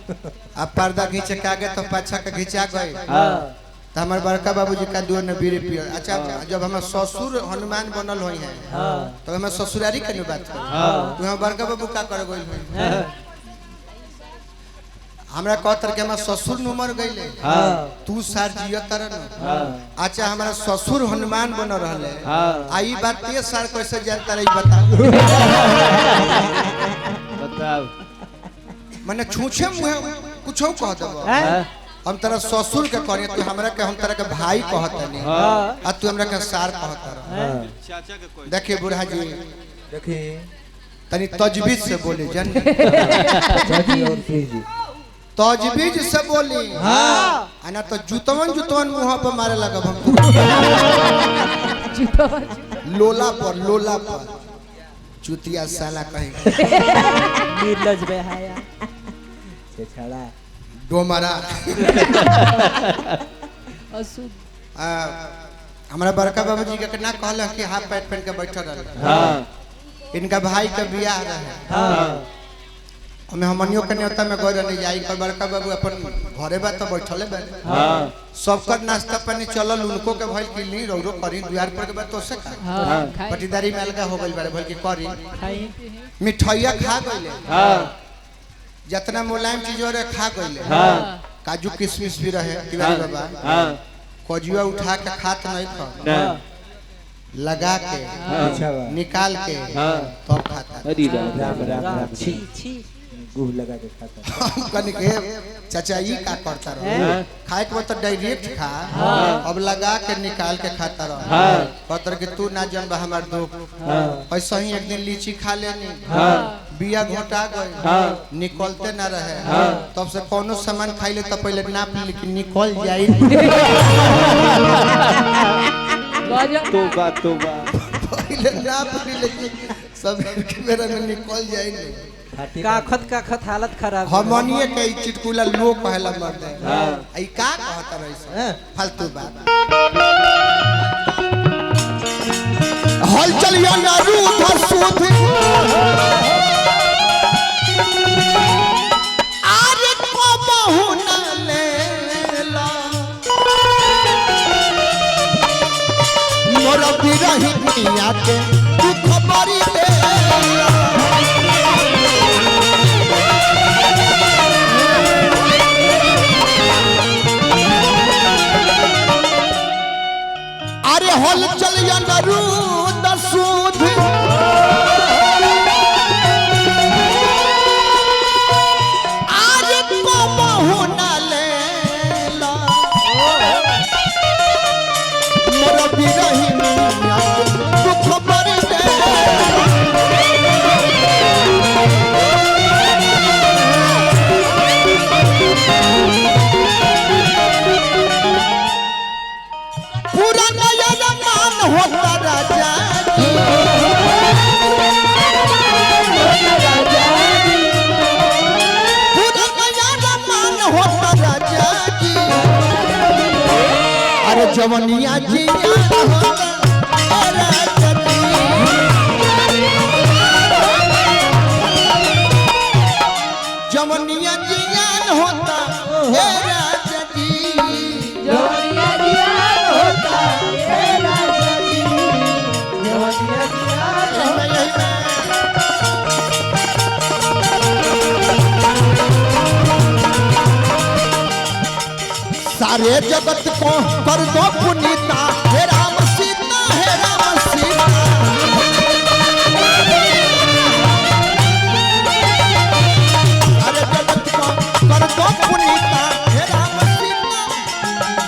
अब पर्दा खींचे के आगे तो पाछा के खींचा गए। तो हमारे बड़का बाबूजी का दुआ न बीड़ी पियो। अच्छा जब हमारे ससुर हनुमान बनल हुई है तो हमें ससुरारी के बात कर तो हम बड़का बाबू का कर गइल हमरा कहतर के हमारे ससुर उमर गइले तू सार जियो तरन। अच्छा हमारा ससुर हनुमान बन रहले आई बात 3 साल कैसे जानता रही बता बताओ माने छूछे मुहे कुछ कह देबो हम तेरा ससुर के करिए तू हमरा के हम तेरा के भाई कहतनी आ तू हमरा के सार कहतर। चाचा के कोई देखिए बूढ़ा जी देखिए तनी तजवीज से बोली जन तजवीज से बोली आना तो जुतवन मुंह पर मारे लगा हम लोला पर चुतिया साला कहीं निर्लज बेहाया छेछड़ा डोमरा हमारा बड़का बाबूजी के ना कहल कि हाफ पैंट पहन के बैठल रहे इनका भाई का बियाह रहे हमें हमनियों के न्योता में गए नहीं जाई कर बड़का बाबू अपन घरे बा तो बैठले बा सबकर नाश्ता पानी चलल उनको के भइल कि ली रौरो करी द्वार पर के बात तो से का पटीदारी में अलगा हो गइल बारे भइल कि करी मिठाइया खा गइले जितना मुलायम चीज रे खा गइले काजू किशमिश भी रहे तिवारी बाबा कजुआ उठा के खात नहीं खा लगा के निकाल के तब खाता अरे राम राम छी छी गुह लगा के खाता कन के चाचा ई का करता रहो खाए के तो डायरेक्ट खा अब लगा के निकाल के खाता रहो पतर के तू ना जन बा हमार दुख ऐसा ही एक दिन लीची खा लेनी बिया घोटा गए निकलते ना रहे तब से कोनो सामान खाइले तो पहले नाप ली कि निकल जाई तोबा पहले नाप ली लेकिन सब के मेरा में निकल जाई नहीं काखत हालत खराब हमनिए के चिटकुला लोग पहला मर दे ई का कहत रहिस फालतू बात हल चलिया ना रूठ सूध आरे को बहु न लेला मोर बिरही मिया के दुख बरी ले हल चलिया नरू दसूध आज को बहु न लेला मोर बिरही मिया दुख बरी दे पूरा नया मान होता राजा पूरा नया मान होता राजा जी अरे जवनिया जी जवनिया जियान होता हे राजा जी जवनिया जियान होता हे राजा जी जवनिया जियान सारे जगत को कर दो पुनीता हे राम सीता हे राम सीता सारे जगत को कर दो पुनीता हे राम सीता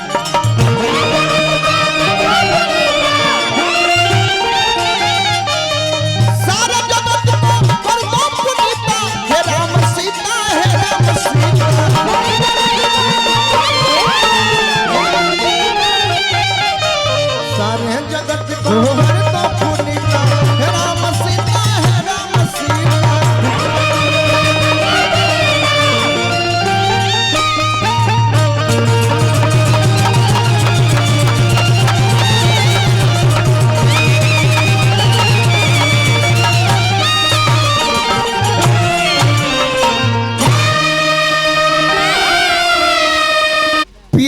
सारे जगत को कर दो पुनीता हे राम सीता हे राम सीता सारे जगत को हर तो पुनीता हे राम सीता हे राम सीता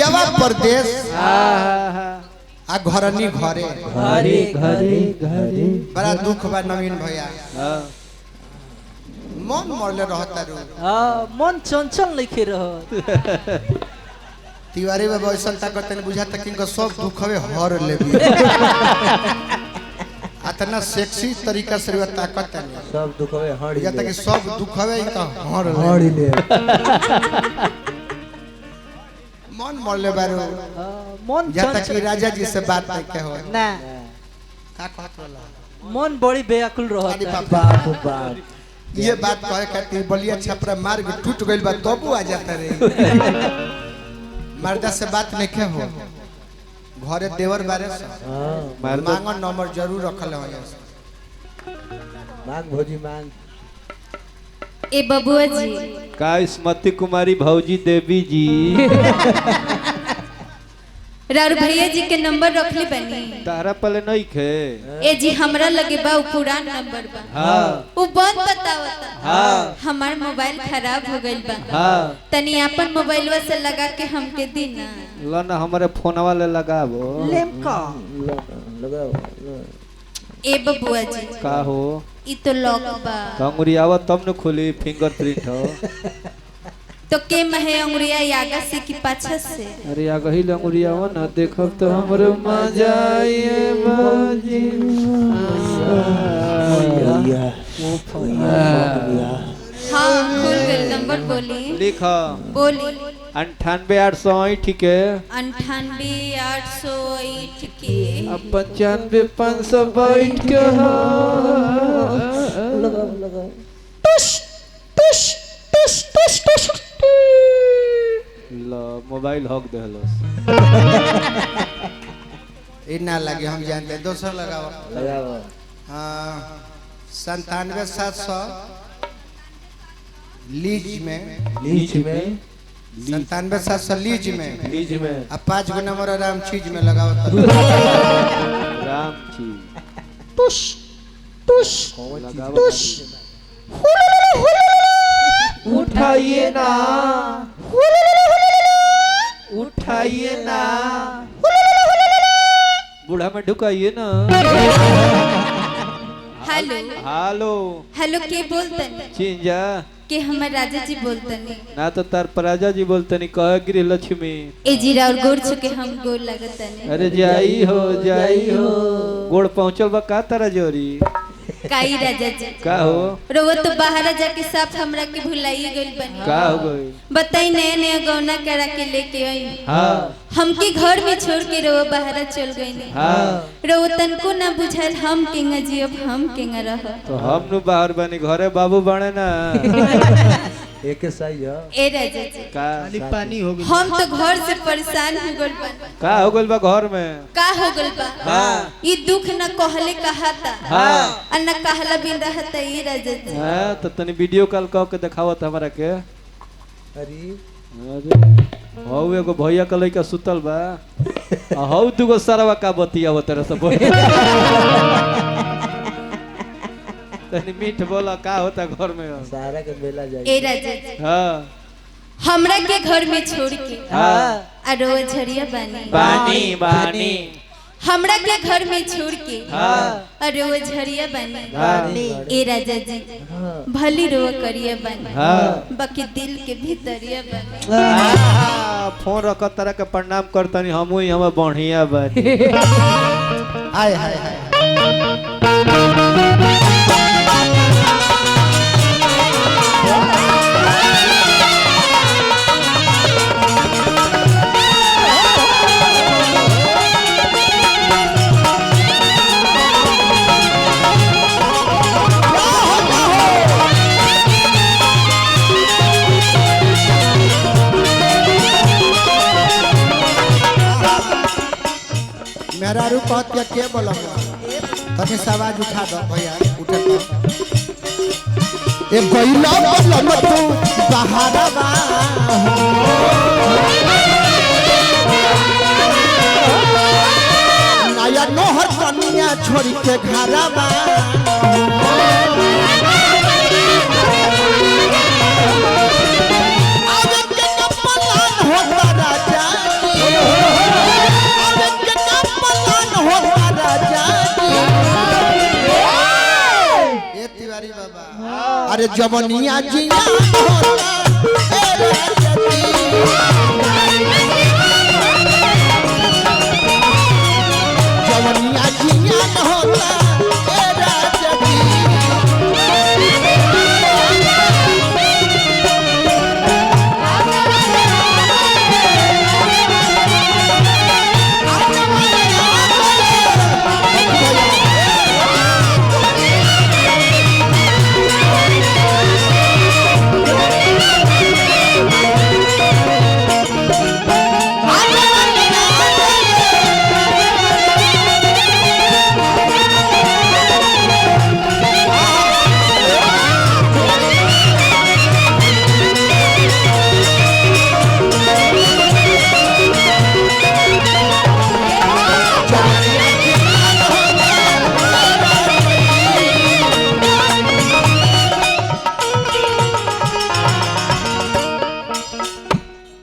पियावा परदेश आ घरनी घरे घरे घरे घरे बड़ा दुख बा नवीन भैया मन मरले रहता रू मन चंचल लिखे रह तिवारी बाबा ऐसा ताकत नहीं बुझा तक इनको सब दुखवे हर लेबी इतना सेक्सी तरीका से वो ताकत है सब दुखवे हड़ या तक सब दुखवे इनका हर ले मन मरले बारू मन या तक कि राजा जी से बात नहीं के हो ना का कहत वाला मन बड़ी बेअकुल अरे रहता बाप बाप ये बात कहे खातिर बलिया छपरा मार्ग टूट गइल बा तबू आ जाता रे मर्दा से बात नहीं के हो घरे देवर बारे से मांगो नंबर जरूर रखल हो मांग भौजी मांग ए बबुआ जी का स्मृति कुमारी भौजी देवी जी राउर भैया जी के नंबर रखली बनी तारा पले नहीं खे ए जी हमरा लगे बा उ पुरान नंबर बा हाँ उ बंद बतावता हाँ हमार मोबाइल खराब हो गइल बा हाँ तनी अपन मोबाइलवा से लगा के हमके दी ना लो ना हमारे फोनवा ले लगाबो लेमका लगाओ ए बबुआ जी का हो ई तो लॉक बा कंगुरी आवत तब न खुली फिंगरप्रिंट हो तो के महे अंगुरिया यागा से की पाछा से अरे आ गही अंगुरी आवा ना देखब तो हमरे मजा आए बाजी हां खुल गइल नंबर बोली लिखा बोली 98 ठीक है 98 808 के अब 95 522 के हो लो मोबाइल हॉक देहलस इना लगे हम जानते दोसर लगाओ लगाओ हाँ 97 700 लीज में 97 700 लीज में अब 5 गो नंबर आराम चीज में लगाओ राम जी उठाइए ना उठाइए ना बूढ़ा में ढुकाइए ना हेलो हेलो हेलो के बोलतन चिंजा के हमर राजा जी बोलतन ना तो तार पराजा जी बोलते नहीं कह गिरी लक्ष्मी ए जीरा और गोड़ छुके हम गोड़ लगतन अरे जाई हो गोड़ पहुंचल बा का तारा जोरी काई राजा जी का हो रोवो तो बाहर जाके साफ हमरा के भुलाइए गइल बनी का हो गई बताई नया नया गौना करा के लेके आई हाँ हमके घर में छोड़ के रोवो बाहर चल गई हाँ रोवो तनको ना बुझाइल हम केंगा जियब हम केंगा रह तो हम नु बाहर बनी घरे बाबू बने ना एक सही है ए राजा जी का पानी हो गई हम तो घर से परेशान हो गइल बा का हो गइल बा घर में का हो गइल बा हाँ ई दुख न कहले कहाता हाँ आ न कहला बिन रहता ई राजा जी हाँ तो तनी वीडियो कॉल कह के दिखावत हमरा के अरे अरे हौ एगो भैया के लइका सुतल बा आ हौ दुगो सरवा का बतिया तेरे सब तनी मीठ बोला का होता घर में सारा के मेला जाए ए राजा जी हाँ हमरा के घर में छोड़ के हाँ आ रोज झरिया बानी बानी हमरा के घर में छोड़ के हाँ और रोज झरिया बानी बानी ए राजा जी भली रो करिया बानी हाँ बाकी दिल के भीतरिया बानी फोन रख तरह के प्रणाम करतनी हमू हम बढ़िया बानी हाय हाय हाय मेरा रू कहत के बोलम तनी से आवाज उठा दो भैया उठे तो ए गइला बोलम तू बहारवा नया नोहर कनिया छोड़ी के घरवा आज के न पलान होता राजा अरे जवनिया जिया होता ए राजा जी जवनिया जिया होता ए राजा जी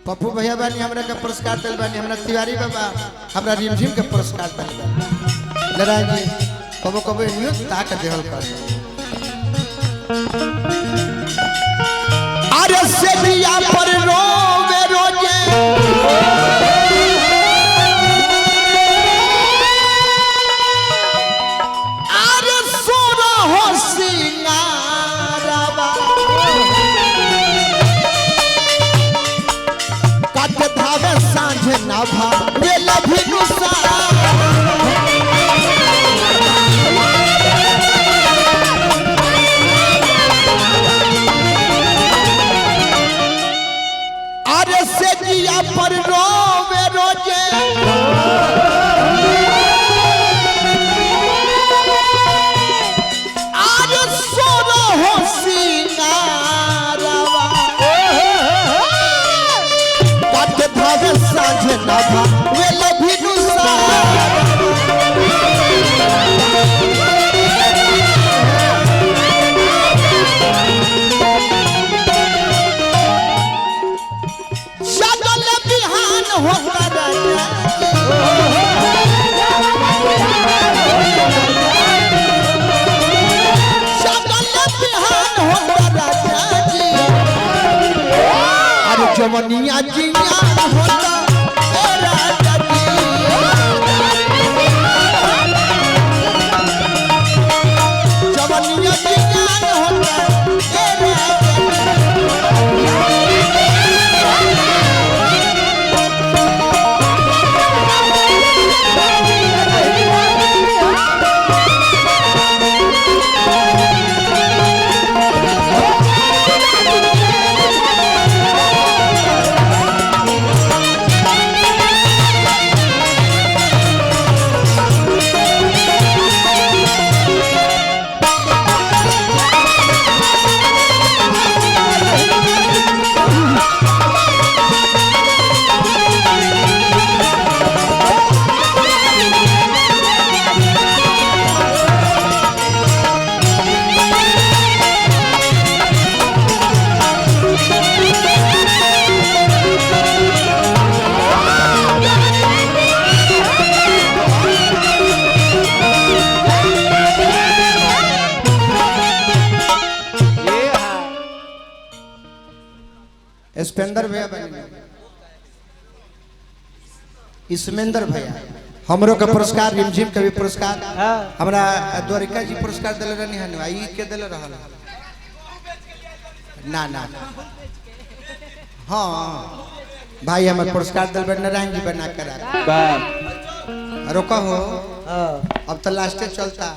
पप्पू भैया बानी हमरा के पुरस्कार दिल बानी हमरा तिवारी बाबा हमरा रिमझिम के पुरस्कार दिल बानी नारायण जी कबो कबो न्यू ताक देहल कर अरे से दिया पर रोवे रोजे अरे सोना हो सिंगारवा धावे सांझे ना भा वे लभी नुसा अरे से जिया पर रोवे रोजे अरे सोना हो सिंगारवा धावे सांझे ना भा वे लभी नुसा जगल बिहान होता राजा जगल बिहान होता राजा जी अरे जवनिया जिया होता ए राजा जी जवनिया जिया होता ए राजा स्पेंदर भैया बने इसमेंदर भैया हमरो के पुरस्कार रिमझिम के भी पुरस्कार हमरा द्वारिका जी पुरस्कार दिले रहनी हन आई के दिले रहल ना ना हां भाई हमर पुरस्कार दिल नारायण जी बना कर वाह रोको हो अब तो लास्ट चलता